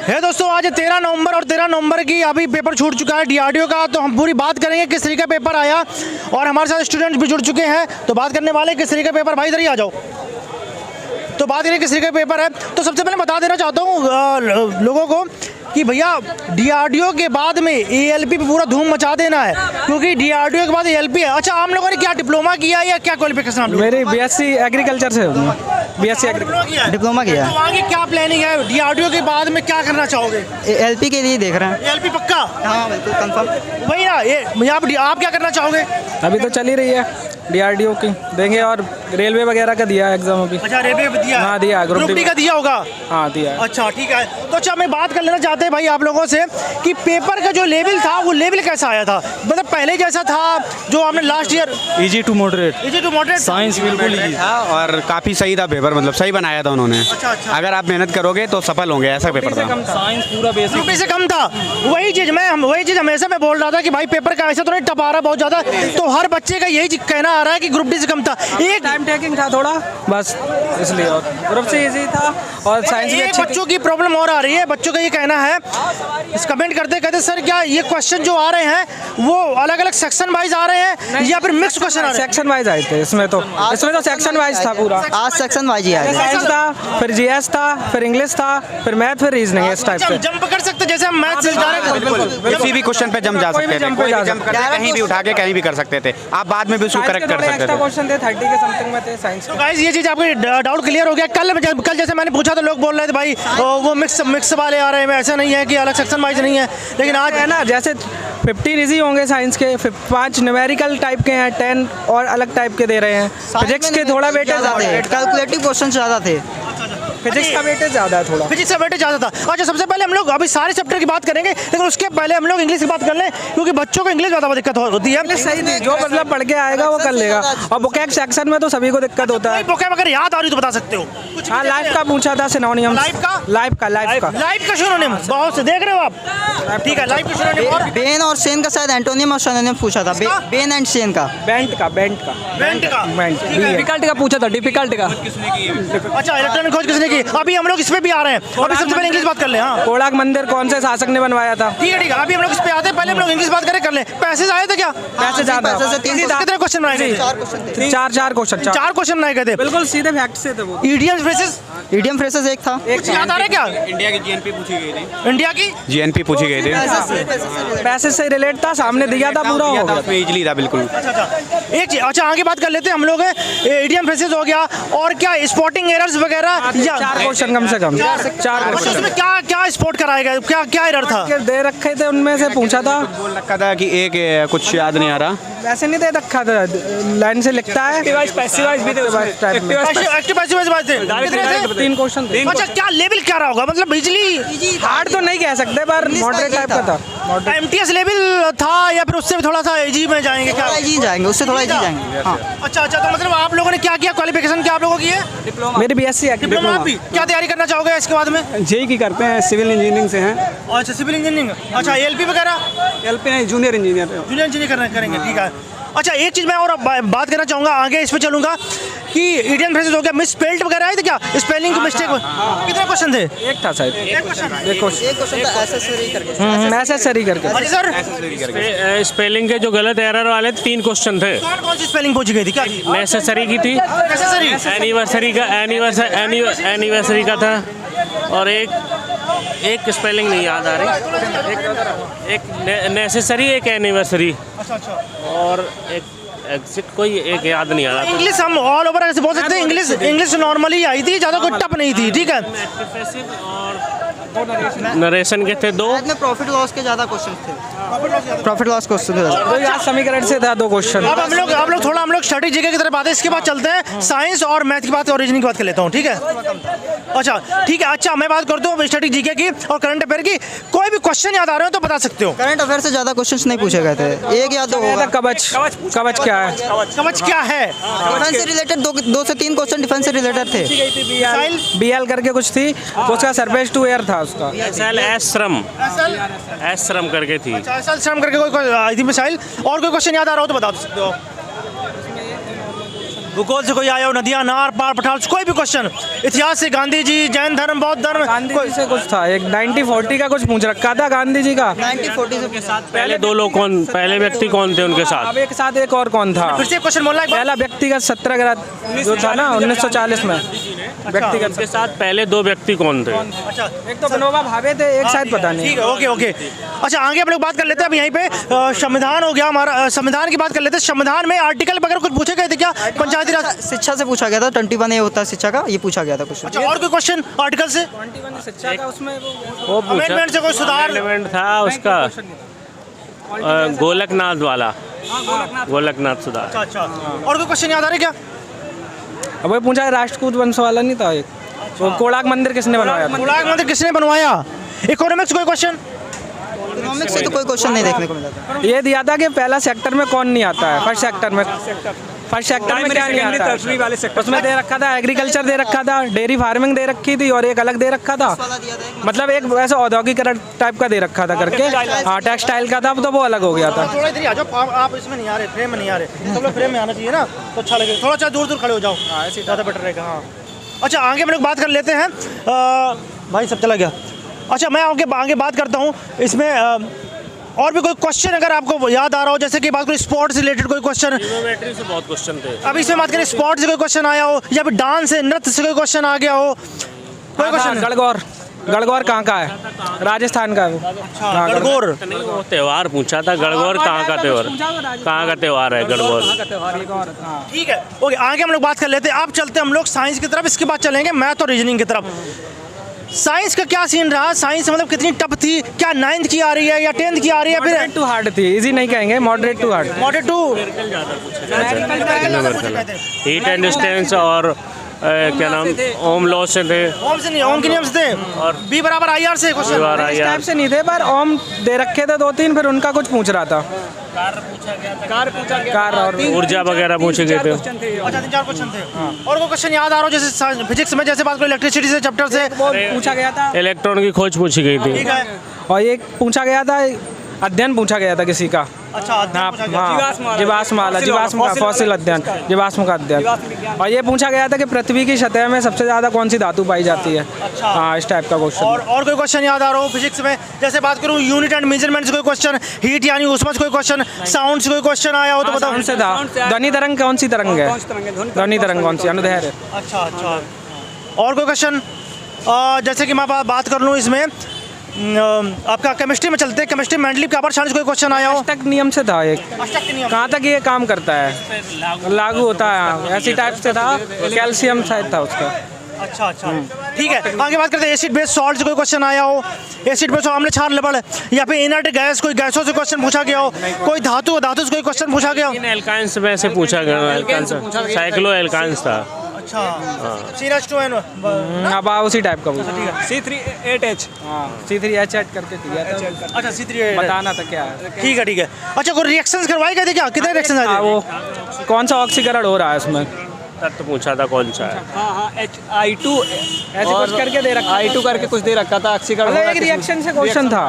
है दोस्तों, आज 13 नवंबर और 13 नवंबर की अभी पेपर छूट चुका है डीआरडीओ का। तो हम पूरी बात करेंगे किस तरीके का पेपर आया और हमारे साथ स्टूडेंट भी जुड़ चुके हैं। तो बात करने वाले किस तरीके का पेपर, भाई इधर ही आ जाओ। तो बात करें किस तरीके का पेपर है। तो सबसे पहले बता देना चाहता हूँ लोगों को कि भैया डीआरडीओ के बाद में एएलपी पे पूरा धूम मचा देना है, क्योंकि डीआरडीओ के बाद एएलपी है। अच्छा, आप लोगों ने क्या डिप्लोमा किया या क्या क्वालिफिकेशन आप लोग? मेरी बीएससी एग्रीकल्चर से बीएससी डिप्लोमा किया। तो आगे क्या प्लानिंग है डीआरडीओ के बाद में, क्या करना चाहोगे? एएलपी के लिए देख रहे हैं। एएलपी पक्का? हाँ बिल्कुल कंफर्म। वही ना, ये आप क्या करना चाहोगे? अभी तो चल ही रही है डीआरडीओ की, देंगे। और रेलवे वगैरह का दिया है एग्जाम अभी। अच्छा, रेलवे में दिया? हाँ दिया, ग्रुप डी का दिया होगा। हाँ दिया। अच्छा ठीक है। तो अच्छा, मैं बात कर लेना चाहते हैं भाई आप लोगों से कि पेपर का जो लेवल था वो लेवल कैसा आया था, मतलब पहले जैसा था जो हमने last year? Easy to moderate. Easy to moderate science बिल्कुल इजी था और काफ़ी सही था पेपर, मतलब सही बनाया था उन्होंने। अच्छा। अगर आप मेहनत करोगे तो सफल होंगे, ऐसा पेपर था। साइंस पूरा बेसिक ग्रुप डी से कम था। वही चीज़ हमेशा मैं बोल रहा था कि भाई पेपर का ऐसा तो नहीं टप आ रहा बहुत ज़्यादा। तो हर बच्चे का यही कहना आ रहा है कि ग्रुप डी से कम था। एक टाइम टेकिंग था थोड़ा बस, इसलिए। और ग्रुप से इजी था और साइंस भी अच्छी। बच्चों की प्रॉब्लम और आ रही है। बच्चों का ये कहना है, इस कमेंट करते कहते सर क्या ये क्वेश्चन जो आ रहे हैं वो अलग अलग सेक्शन वाइज आ रहे हैं या फिर मिक्स क्वेश्चन आ रहे हैं? सेक्शन वाइज आए थे इसमें तो सेक्शन वाइज था पूरा। आज सेक्शन वाइज ही आया। साइंस था, फिर जीएस था, फिर इंग्लिश था, फिर मैथ, फिर रीजनिंग, इस टाइप से। जंप कर सकते जैसे हम मैथ से जा रहे हैं। किसी भी क्वेश्चन पे जम जा सकते थे, कोई भी जंप करके कहीं भी उठा के कहीं भी कर सकते थे। आप बाद में भी उसको करेक्ट कर सकते थे। क्वेश्चन थे 30 के समथिंग में थे साइंस। तो गाइस ये चीज़ आपकी डाउट क्लियर हो गया। कल जैसे मैंने पूछा तो लोग बोल रहे थे भाई वो मिक्स वाले आ रहे हैं, ऐसा नहीं है कि अलग सेक्शन वाइज नहीं है। लेकिन आज है ना, जैसे 15 इजी होंगे साइंस के, 5 न्यूमेरिकल टाइप के हैं, 10 और अलग टाइप के दे रहे हैं। फिजिक्स के थोड़ा वेटेज ज़्यादा है, कैलकुलेटिव क्वेश्चन ज़्यादा थे। फिजिक्स का वेटेज ज़्यादा है थोड़ा। फिजिक्स का वेटेज ज़्यादा था। अच्छा, सबसे पहले हम लोग अभी सारे चैप्टर की बात करेंगे, लेकिन उसके पहले हम लोग इंग्लिश की बात कर लें, क्योंकि बच्चों को इंग्लिश ज़्यादा दिक्कत होती है। इंग्लिश सही थी, जो मतलब पढ़ के आएगा वो कर लेगा। और बुक सेक्शन में तो सभी को दिक्कत होता है। बुक अगर याद आ रही तो बता सकते हो? हाँ, लाइफ का पूछा था सिनोनियम। लाइफ का सिनोनियम बहुत से देख रहे हो आप? ठीक है, लाइफ का सिनोनियम। और बेन और सेन का शायद एंटोनियम और सिनोनियम पूछा था। बेन एंड सेन का। बेंट का डिफिकल्ट का पूछा था, डिफिकल्ट का। अच्छा, इलेक्ट्रॉनिक खोज किसने की? अभी हम लोग इस पे भी आ रहे हैं। अभी सबसे पहले इंग्लिश बात कर ले। हाँ, कोणार्क मंदिर कौन से शासक ने बनवाया था? ठीक है। अभी हम लोग इस पे आते हैं, पहले हम लोग इंग्लिश बात कर ले। पैसे आए थे क्या? पैसे ज्यादा। कितने क्वेश्चन बनाए गए? 4 क्वेश्चन थे। 4 क्वेश्चन। 4 क्वेश्चन बनाए गए थे, बिल्कुल सीधे फैक्ट से थे वो। ईडियम फ्रेजेस एक था। कुछ याद आ रहा है क्या? इंडिया की जीएनपी पूछी गई थी। इंडिया की जीएनपी पूछी गई थी। पैसे से रिलेट था, सामने दिया था पूरा, हो गया। उसमें इजली था बिल्कुल। एक चीज। अच्छा, आगे बात कर लेते हैं हम लोग। ईडियम फ्रेजेस हो गया और क्या स्पॉटिंग एरर्स वगैरह? 4 क्वेश्चन कम से कम। 4 क्वेश्चन। उसमें क्या स्पॉट कराएगा? क्या एरर था? दे रखे थे, उनमें से पूछा था। बोल रखा था कि एक कुछ याद नहीं आ रहा। वैसे नहीं दे रखा था, लाइन से लिखता है। एक्टिव पैसिव वाइज थे। कितने थे? 3 क्वेश्चन थे। अच्छा, क्या लेवल क्या रहा होगा? मतलब इजली हार्ड तो नहीं कह सकते, पर मॉडरेट टाइप का था। एमटीएस लेवल था या फिर उससे भी थोड़ा सा इजी में जाएंगे? क्या इजी जाएंगे, उससे थोड़ा इजी जाएंगे। हाँ। अच्छा। तो मतलब आप लोगों ने क्या किया? क्वालिफिकेशन क्या आप लोगों की है? मेरी बीएससी है। डिप्लोमा। आप भी क्या तैयारी करना चाहोगे इसके बाद में? जेई की करते हैं, सिविल इंजीनियरिंग से हैं। अच्छा, सिविल इंजीनियरिंग। अच्छा, एलपी वगैरह? एलपी नहीं, जूनियर इंजीनियर करेंगे। ठीक है। अच्छा, एक चीज़ मैं और बात करना चाहूँगा, आगे इस पे चलूँगा कि इंडियन फ्रेजेस हो गया, मिस स्पेल्ड वगैरह आए थे क्या? स्पेलिंग की मिस्टेक? कितने क्वेश्चन थे? एक था शायद। एक क्वेश्चन। एक क्वेश्चन था एसेसरी करके। नेसेसरी करके। अच्छा सर, स्पेलिंग के जो गलत एरर वाले 3 क्वेश्चन थे। कौन सी स्पेलिंग पूछी गई थी? क्या थी? नेसेसरी की थी, नेसेसरी। एनिवर्सरी का था, और एक स्पेलिंग नहीं याद आ रही। एक नेसेसरी, एक एनिवर्सरी, और एक कोई एक याद नहीं आ रहा। इंग्लिश हम ऑल ओवर ऐसे बोल सकते हैं। इंग्लिश नॉर्मली आई थी, ज़्यादा कोई टप नहीं थी। ठीक है। नरेशन के थे 2। में प्रॉफिट लॉस के ज़्यादा क्वेश्चन थे। प्रॉफिट लॉस क्वेश्चन थे। समीकरण से था 2 क्वेश्चन। अब हम लोग स्टडी जीके की तरफ आते हैं। इसके बाद चलते हैं साइंस और मैथ की बात और रीजनिंग की बात कर लेता हूँ। ठीक है। अच्छा ठीक है। अच्छा, मैं बात करता हूँ स्टडी जीके की और करंट अफेयर की। कोई भी क्वेश्चन याद आ रहे हो तो बता सकते हो। करंट अफेयर से ज़्यादा क्वेश्चन नहीं पूछे गए थे, 1 या 2 होगा। कवच क्या है? कवच क्या है? डिफेंस से रिलेटेड 2 से 3 क्वेश्चन डिफेंस से रिलेटेड थे। बीएल करके कुछ थी, उसका सरफेस टू एयर था उसका। श्रम करके थी। श्रम करके कोई आई थी मिसाइल। और कोई क्वेश्चन याद आ रहा हो तो बता सकते हो। भूगोल से कोई आया हो, नदियाँ, नार, पार, पठार, कोई भी क्वेश्चन, इतिहास से, गांधी जी, जैन धर्म, बौद्ध धर्म, गांधी जी से कुछ था, एक 1940 का कुछ पूछ रखा था गांधी जी का। 1940 के साथ पहले दो लोग कौन, पहले व्यक्ति कौन थे उनके साथ? अब एक साथ एक और कौन था? फिर से क्वेश्चन बोलना एक बार। पहला व्यक्तिगत सत्याग्रह जो था ना 1940 में, व्यक्तिगत उनके साथ पहले दो व्यक्ति कौन थे? अच्छा, एक तो विनोबा भावे थे, एक शायद पता नहीं। ठीक है, ओके ओके। अच्छा, आगे हम लोग बात कर लेते हैं। अब यहीं पे संविधान हो गया हमारा, संविधान की बात कर लेते हैं। संविधान में आर्टिकल वगैरह कुछ पूछे गए थे क्या? पंचायती राज शिक्षा से पूछा गया था, 21 होता है शिक्षा का, ये पूछा गया था क्वेश्चन। अच्छा, और कोई क्वेश्चन आर्टिकल से? शिक्षा का उसमें वो पूछा, अमेंडमेंट से कोई सुधार? अमेंडमेंट था उसका गोलकनाथ वाला, गोलकनाथ सुधार। अच्छा अच्छा, और कोई क्वेश्चन याद आ रहा है क्या? अब वो पूछा है राष्ट्रकूट वंश वाला नहीं था एक, वो कोणार्क मंदिर किसने बनवाया था? कोणार्क मंदिर किसने बनवाया? इकोनॉमिक्स कोई क्वेश्चन? इकोनॉमिक्स से तो कोई क्वेश्चन नहीं देखने को मिला था। ये दिया था कि पहला सेक्टर में कौन नहीं आता है, फर्स्ट सेक्टर में, फर्स्ट सेक्टर में क्या नहीं आता है? उसमें दे रखा था एग्रीकल्चर दे रखा था, डेयरी फार्मिंग दे रखी थी, और एक अलग दे रखा था, मतलब एक वैसा औद्योगिकरण टाइप का दे रखा था करके। हाँ, टेक्सटाइल का था, तो वो अलग हो गया था। थोड़ा इधर ही आ जाओ, आप इसमें नहीं आ रहे, फ्रेम में नहीं आ रहे, सब लोग फ्रेम में आना चाहिए ना, तो अच्छा लगेगा। थोड़ा सा दूर दूर खड़े हो जाओ, ऐसे ज़्यादा बेटर रहेगा। हाँ, अच्छा, आगे हम लोग बात कर लेते हैं। भाई सब चला गया। अच्छा, मैं आगे बात करता हूँ इसमें। और भी कोई क्वेश्चन अगर आपको याद आ रहा हो, जैसे कि बात करें स्पोर्ट्स से रिलेटेड कोई क्वेश्चन? जियोमेट्री से बहुत क्वेश्चन थे। अब इसमें बात करें स्पोर्ट्स से कोई क्वेश्चन आया हो, या फिर डांस से, नृत्य से कोई क्वेश्चन आ गया हो? कोई क्वेश्चन? गणगौर, गणगौर कहाँ का है? राजस्थान का है वो। हाँ, गणगौर। नहीं, वो त्योहार पूछा था, गणगौर कहाँ का त्योहार, कहाँ का त्योहार है गणगौर? ठीक है, ओके, आगे हम लोग बात कर लेते हैं। अब चलते हम लोग साइंस की तरफ, इसके बाद चलेंगे मैथ और रीजनिंग की तरफ। साइंस का क्या सीन रहा? साइंस मतलब कितनी टफ थी? क्या 9th की आ रही है या 10th की आ रही है? फिर मॉडरेट टू हार्ड थी, इजी नहीं कहेंगे, moderate to hard. Moderate to heat and distance और क्या नाम, ओम लॉ से थे, ओम से नहीं, ओम के नियम से थे, और बी बराबर आई आर से क्वेश्चन। इस टाइप से नहीं थे, पर ओम दे रखे थे 2-3, फिर उनका कुछ पूछ रहा था। कार और ऊर्जा वगैरह पूछे गए थे। अच्छा, 3-4 क्वेश्चन थे। और कोई क्वेश्चन याद आ रहा हो, जैसे फिजिक्स में जैसे बात करें इलेक्ट्रिसिटी से चैप्टर से? वो पूछा गया था, इलेक्ट्रॉन की खोज पूछी गई थी। ठीक है। और एक पूछा गया था, अध्ययन पूछा गया था किसी का। अच्छा, हाँ, जीवाश्म वाला, जीवाश्म का फॉसिल अध्ययन, जीवाश्म का अध्ययन। और ये पूछा गया था कि पृथ्वी की सतह में सबसे ज़्यादा कौन सी धातु पाई जाती है। हाँ, इस टाइप का क्वेश्चन। और कोई क्वेश्चन याद आ रहा हो फिजिक्स में? जैसे बात करूँ यूनिट एंड मेजरमेंट से कोई क्वेश्चन, हीट यानी ऊष्मा से कोई क्वेश्चन, साउंड से कोई क्वेश्चन आया हो तो बताओ। उनसे था ध्वनि तरंग कौन सी तरंग है, ध्वनि तरंग कौन सी, अनुदैर्घ्य। अच्छा अच्छा, और कोई क्वेश्चन? जैसे कि मैं बात कर लूँ इसमें, आपका केमिस्ट्री में चलते हैं, केमिस्ट्री मेंटली का चांस कोई क्वेश्चन आया हो? अष्टक नियम से था एक, अष्टक नियम कहाँ तक ये काम करता है, लागू होता है, ऐसी टाइप से था, कैल्शियम शायद था उसका। अच्छा अच्छा, ठीक है। आगे बात करते हैं एसिड बेस सॉल्ट से कोई क्वेश्चन आया हो? एसिड बेस अम्ल क्षार लवण, या फिर इनर्ट गैस, कोई गैसों से क्वेश्चन पूछा गया हो? कोई धातु से कोई क्वेश्चन पूछा गया हो? एल्काइंस में से पूछा गया, एल्काइंस साइक्लो एल्काइंस था। अच्छा, CH2N। अब उसी टाइप का पूछा, C3H8, हाँ, C3H8 करके दिया था। अच्छा, C3H8 बताना था क्या है। ठीक है ठीक है। अच्छा, कोई रिएक्शंस करवाए गए थे क्या? कितने रिएक्शंस आए थे? वो कौन सा ऑक्सीकरण हो रहा है उसमें, तत्व पूछा था कौन सा है। I2 ऐसे कुछ करके दे रखा, I2 करके कुछ दे रखा था, ऑक्सीकरण मतलब एक रिएक्शन से क्वेश्चन था।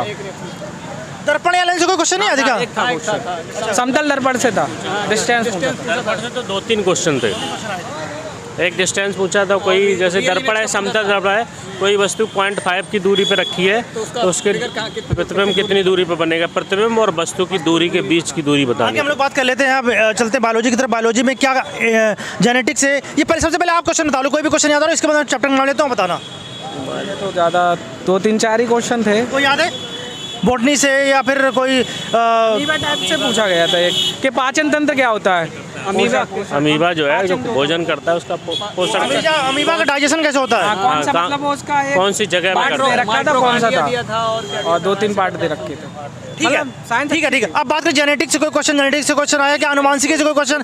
दर्पण या लेंस से कोई क्वेश्चन नहीं आया क्या? समतल दर्पण से था, डिस्टेंस दर्पण से तो 2-3 क्वेश्चन थे। एक डिस्टेंस पूछा था, कोई जैसे दर्पण है, समतल दर्पण है, कोई वस्तु 0.5 की दूरी पे रखी है तो उसके प्रतिबिंब कितनी दूरी पे बनेगा, प्रतिबिंब और वस्तु की दूरी के बीच की दूरी बतानी। हम लोग बात कर लेते हैं, अब चलते हैं बायोलॉजी की तरफ। बायोलॉजी में क्या जेनेटिक्स है ये? पहले सबसे पहले आप क्वेश्चन बता लो, कोई भी क्वेश्चन याद आ रहा है, इसके बाद चैप्टर नाम लेता हूँ, बताना। तो ज़्यादा 2-3-4 ही क्वेश्चन थे। कोई याद है बॉटनी से, या फिर कोई टाइप से पूछा गया था एक कि पाचन तंत्र क्या होता है? अमीबा जो है, जो भोजन करता है, उसका पोषण, अमीबा का डाइजेशन कैसे होता है? कौन सा मतलब उसका एक कौन सी जगह में पार्ट करता दे है? रखा था, कौन सा था, और 2-3 पार्ट दे रखे थे। ठीक है ठीक है ठीक है। अब बात करें जेनेटिक्स से कोई क्वेश्चन, जेनेटिक्स से क्वेश्चन आया क्या? अनुवांशिकी से कोई क्वेश्चन,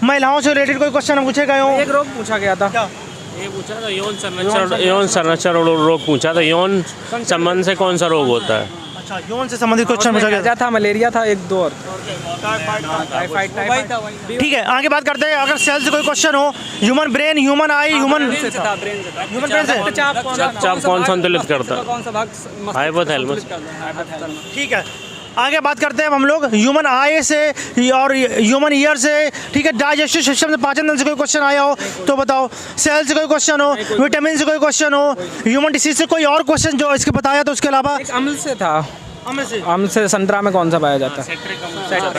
महिलाओं से रिलेटेड कोई क्वेश्चन पूछे गए हो? एक रोग पूछा गया था, ये पूछा था यौन संरचना रोग पूछा था, यौन संबंध से कौन सा रोग होता है? अच्छा, यौन से संबंधित क्वेश्चन पूछा गया था, मलेरिया था, 1-2 और ठीक है। आगे बात करते हैं, अगर सेल से कोई क्वेश्चन हो, ह्यूमन ब्रेन, ह्यूमन आई, ह्यूमन ब्रेन से चाप कौन संतुलित करता है? हाइपोथैलेमस। ठीक है। आगे बात करते हैं अब हम लोग ह्यूमन आई से और ह्यूमन ईयर से, ठीक है। डाइजेस्टिव सिस्टम से, पाचन तंत्र से कोई क्वेश्चन आया हो तो बताओ। सेल से कोई क्वेश्चन हो, विटामिन से कोई क्वेश्चन हो, ह्यूमन डिसीज से कोई और क्वेश्चन जो इसके बताया तो उसके अलावा। एक अम्ल से था, अम्ल से संतरा में कौन सा पाया जाता है?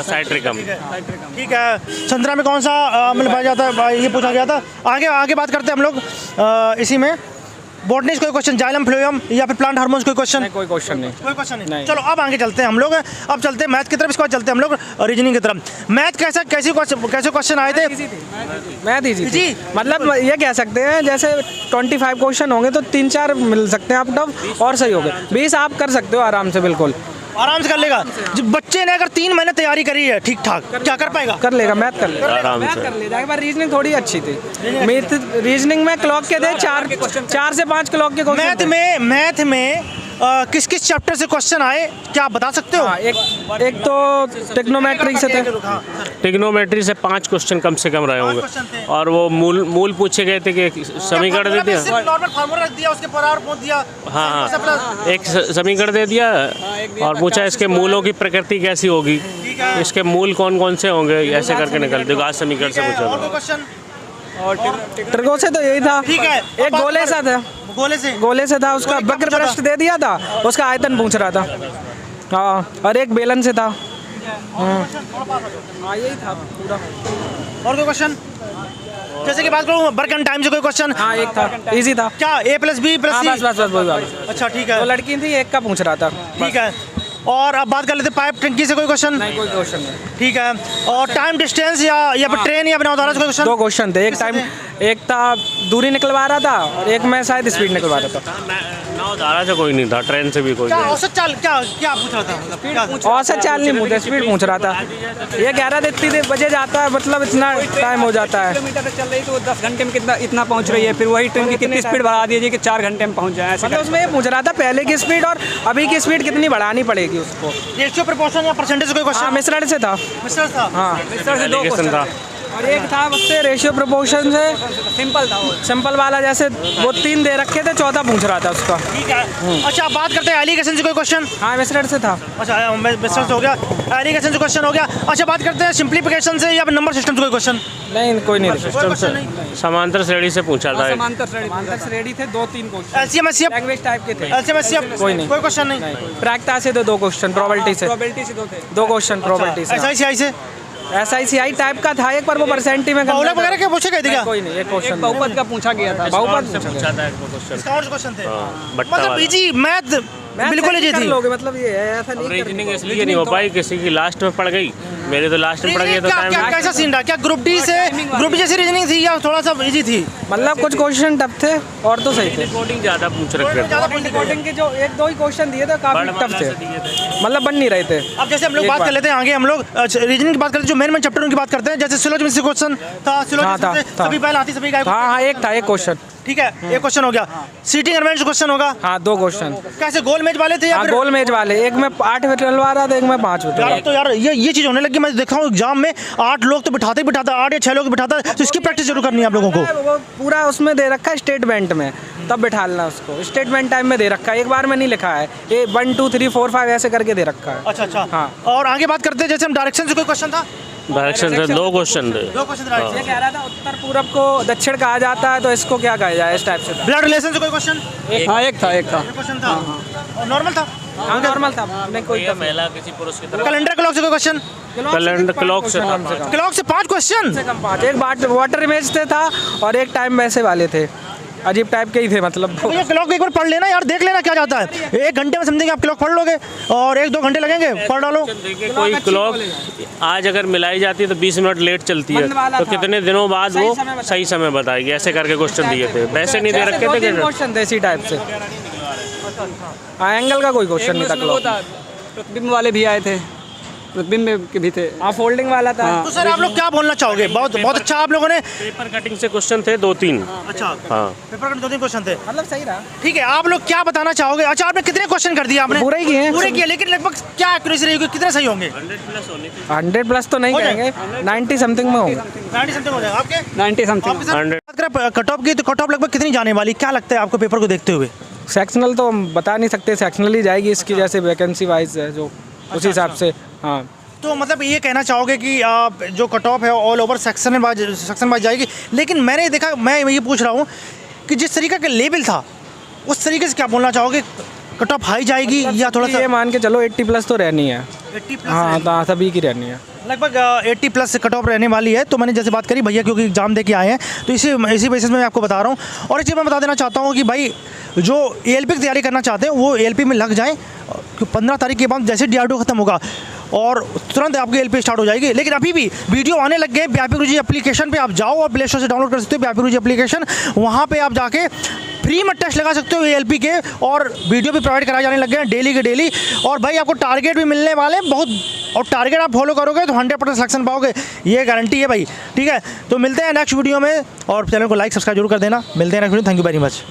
साइट्रिकम। ठीक है, संतरा में कौन सा अम्ल पाया जाता है, ये पूछा गया था। आगे आगे बात करते हैं हम लोग इसी में बॉटनी से कोई क्वेश्चन, जाइलम फ्लोएम या फिर प्लांट हार्मोन्स कोई क्वेश्चन? कोई क्वेश्चन नहीं। कोई क्वेश्चन नहीं। चलो अब आगे चलते हैं हम लोग, अब चलते हैं मैथ की तरफ, इसके बाद चलते हैं हम लोग रीजनिंग की तरफ। मैथ कैसे क्वेश्चन आए थे? मैथ इजी जी। मतलब ये कह सकते हैं जैसे 25 क्वेश्चन होंगे तो 3-4 मिल सकते हैं आप टफ, और सही हो गए 20 आप कर सकते हो आराम से, बिल्कुल आराम से कर लेगा। जब बच्चे ने अगर 3 महीने तैयारी करी है ठीक ठाक, क्या कर पाएगा? कर लेगा, मैथ कर लेगा, आराम मैथ से। कर लेगा। एक बार रीजनिंग थोड़ी अच्छी थी, रीजनिंग में क्लॉक के थे 4 से 5 क्लॉक के क्वेश्चन। मैथ में किस किस चैप्टर से क्वेश्चन आए क्या आप बता सकते हो? एक तो टेक्नोमेट्री से थे, ट्रिग्नोमेट्री से 5 क्वेश्चन कम से कम रहे होंगे, और वो मूल पूछे गए थे कि समीकरण दे दिया। नॉर्मल फार्मूला रख दिया, उसके पर पहुंच दिया। हाँ, एक समीकरण दे दिया और पूछा इसके मूलों की प्रकृति कैसी होगी, इसके मूल कौन कौन से होंगे, ऐसे करके निकल देगा। आज समीकरण से पूछा और कोई था। क्वेश्चन? ट्रिगो से तो यही था। ठीक है, एक गोले सा था, गोले से था, उसका वक्र पृष्ठ दे दिया था, उसका आयतन पूछ रहा था। हाँ, और एक बेलन से था। हाँ यही था पूरा। और कोई क्वेश्चन? जैसे कि बात करूँ वर्क एंड टाइम से कोई क्वेश्चन? हाँ एक था, इजी था। क्या A+B+C? हाँ बस वही बात। अच्छा ठीक है, वो लड़की थी, एक का पूछ रहा था। ठीक है। और अब बात कर लेते पाइप टंकी से कोई क्वेश्चन? नहीं कोई क्वेश्चन नहीं। ठीक है। और टाइम डिस्टेंस या फिर ट्रेन या बिना उतारा से कोई क्वेश्चन? 2 क्वेश्चन थे, एक था दूरी निकलवा रहा था और एक में शायद स्पीड निकलवा रहा था। नौधारा से कोई नहीं था, ट्रेन से भी कोई क्या नहीं। औसत चाल क्या पूछ रहा था? औसत चाल नहीं पूछा, स्पीड पूछ रहा था। ये कह रहा था इतनी बजे जाता है, मतलब इतना टाइम हो जाता है। किलोमीटर चल रही तो 10 घंटे में इतना पहुंच रही है, फिर वही ट्रेन की कितनी स्पीड बढ़ा दीजिए कि 4 घंटे में पहुंच जाए। मतलब उसमें ये पूछ रहा था पहले की स्पीड और अभी की स्पीड कितनी बढ़ानी पड़ेगी उसको। रेशियो प्रोपोर्शन या परसेंटेज से कोई हाँ क्वेश्चन? मिश्रण से था। मिस्टर था। हाँ से 2 Allegation था। और एक था उससे रेशियो प्रोपोर्शन से सिंपल था वो। सिंपल वाला, जैसे वो 3 दे रखे थे, 14 पूछ रहा था उसका। ठीक है। अच्छा बात करते हैं एलिगेशन से कोई क्वेश्चन? हाँ मिश्रण से था। अच्छा मिस्टर से हो गया, एलिगेशन से क्वेश्चन हो गया। अच्छा बात करते हैं सिंप्लीफिकेशन से या फिर नंबर सिस्टम से कोई क्वेश्चन? नहीं कोई नहीं। सिस्टम से समांतर श्रेणी से पूछा था। समांतर श्रेणी रेडी थे 2-3 question, LCM HCF? Language type के थे। एलसीएम एचसीएफ कोई नहीं। कोई क्वेश्चन नहीं। प्रायिकता से तो 2 क्वेश्चन, प्रोबेबिलिटी से प्रोबेबिलिटी से 2 थे। 2 क्वेश्चन प्रोबेबिलिटी से। SICI से? SICI टाइप का था एक, पर वो परसेंट में बहुलक वगैरह के पूछे गए थे क्या? कोई नहीं, एक क्वेश्चन बहुपद का पूछा गया था। बहुपद से पूछा था एक क्वेश्चन। डिस्काउंट क्वेश्चन थे। बट्टा मतलब वाला। इजी मैथ बिल्कुल इजी थी। लोगे मतलब ये है, ऐसा नहीं रीजनिंग इसलिए नहीं हो पाई, किसी की लास्ट में पड़ गई, मेरे तो लास्ट में पड़ गई तो क्या टाइम। कैसा सीन रहा? क्या ग्रुप डी जैसी रीजनिंग थी या थोड़ा सा इजी थी? मतलब कुछ क्वेश्चन टफ थे और तो सही थे। कोडिंग ज्यादा पूछ रखे थे। कोडिंग के जो 1-2 ही क्वेश्चन दिए थे काफी टफ थे, मतलब बन नहीं रहे थे। अब जैसे हम लोग बात कर लेते हैं आगे, हम लोग रीजनिंग की बात करते हैं, जो मेन चैप्टर उनकी बात करते हैं। जैसे सिलोजिज्म से क्वेश्चन था, सिलोजिज्म से सभी पहले आती सभी गायब। हाँ एक था, एक क्वेश्चन। ठीक है, एक क्वेश्चन हो गया। सीटिंग अरेंजमेंट से क्वेश्चन होगा। हाँ 2 क्वेश्चन। कैसे गोल मेज वाले थे या हाँ फिर? गोल मेज वाले, एक में 8 डलवा रहा था, एक में 5 यार तो यार ये चीज होने लगी। मैं देखा हूँ एग्जाम में 8 लोग तो बिठाते ही बिठाता, 8 या 6 लोग बिठाता है, तो इसकी प्रैक्टिस जरूर करनी है आप लोगों को। वो पूरा उसमें दे रखा है स्टेटमेंट में, तब बिठालना उसको। स्टेटमेंट टाइम में दे रखा है, एक बार में नहीं लिखा है, ये 1 2 3 4 5 ऐसे करके दे रखा है। अच्छा। हाँ। और आगे बात करते हैं, जैसे हम डायरेक्शन से कोई क्वेश्चन था? डायरेक्शन से 2 क्वेश्चन थे। 2 क्वेश्चन डायरेक्शन। ये कह रहा था उत्तर पूरब को दक्षिण कहा जाता है, तो इसको क्या कहा जाए, इस टाइप से था। ब्लड रिलेशन से कोई क्वेश्चन? हाँ एक था। एक क्वेश्चन था और नॉर्मल था। हाँ नॉर्मल था, नहीं कोई टफ महिला किसी पुरुष की तरफ। कैलेंडर क्लॉक से कोई क्वेश्चन? कैलेंडर क्लॉक से कम से कम क्लॉक से 5 क्वेश्चन? कम 5। एक वाटर इमेज से था और एक टाइम वैसे वाले थे, अजीब टाइप के ही थे मतलब। ये क्लॉक एक बार पढ़ लेना यार, देख लेना क्या जाता है। 1 घंटे में समझेंगे आप, क्लॉक पढ़ लोगे और 1-2 घंटे लगेंगे, पढ़ डालो। देखिए कोई क्लॉक आज अगर मिलाई जाती है तो 20 मिनट लेट चलती है, बंद वाला तो था। कितने दिनों बाद वो सही समय बताएगी, ऐसे करके क्वेश्चन दिए थे। वैसे नहीं दे रखे थे। क्वेश्चन थे इसी टाइप से। हाँ एंगल का कोई क्वेश्चन नहीं था उसमें वो क्लॉक। था, प्रतिबिंब वाले भी आए थे, प्रतिबिंब के भी थे। हाँ फोल्डिंग वाला था। तो सर आप लोग क्या बोलना चाहोगे? बहुत अच्छा आप लोगों ने। पेपर कटिंग से क्वेश्चन थे 2-3। अच्छा हाँ पेपर में 2-3 क्वेश्चन थे, मतलब सही रहा। ठीक है। आप लोग क्या बताना चाहोगे? अच्छा आपने कितने क्वेश्चन कर दिए? आपने पूरे ही किए हैं। पूरे किए, लेकिन लगभग क्या एक्यूरेसी रहेगी, कितने सही होंगे? 100+ तो नहीं हो कहेंगे, 90 समथिंग में होगा। 90 समथिंग हो जाएगा आपके। 90 समथिंग। ऑफिसर, बात करें कट ऑफ की, तो कट ऑफ लगभग कितनी जाने वाली, क्या लगता है आपको पेपर को देखते हुए? सेक्शनल तो हम बता नहीं सकते, सेक्शनल ही जाएगी इसकी, जैसे वैकेंसी वाइज है जो उसी हिसाब से। हाँ, तो मतलब ये कहना चाहोगे कि जो कट ऑफ है ऑल ओवर सेक्शन वाइज जाएगी, लेकिन मैंने देखा, मैं ये पूछ रहा हूँ कि जिस तरीके का लेवल था उस तरीके से क्या बोलना चाहोगे, कट ऑफ हाई जाएगी या थोड़ा सा? ये मान के चलो 80 प्लस तो रहनी है। 80 प्लस हाँ, तो सभी की रहनी है। लगभग 80 प्लस कट ऑफ रहने वाली है। तो मैंने जैसे बात करी भैया क्योंकि एग्जाम दे के आए हैं, तो इसी बेसिस में मैं आपको बता रहा हूँ। और एक चीज़ मैं बता देना चाहता हूँ कि भाई जो ALP की तैयारी करना चाहते हैं वो ALP में लग जाएँ। 15 तारीख के बाद जैसे DRDO खत्म होगा और तुरंत आपकी ALP स्टार्ट हो जाएगी। लेकिन अभी भी वीडियो आने लग गए। व्यापी गुरुजी एप्लीकेशन पे आप जाओ और प्ले स्टोर से डाउनलोड कर सकते हो व्यापी गुरुजी एप्लीकेशन। वहाँ पे आप जाके फ्री में टेस्ट लगा सकते हो ALP के, और वीडियो भी प्रोवाइड कराए जाने लग गए हैं डेली के डेली। और भाई आपको टारगेट भी मिलने वाले हैं बहुत, और टारगेट आप फॉलो करोगे तो 100% सिलेक्शन पाओगे, ये गारंटी है भाई। ठीक है, तो मिलते हैं नेक्स्ट वीडियो में, और चैनल को लाइक सब्सक्राइब जरूर कर देना। मिलते हैं next video. Thank you very much.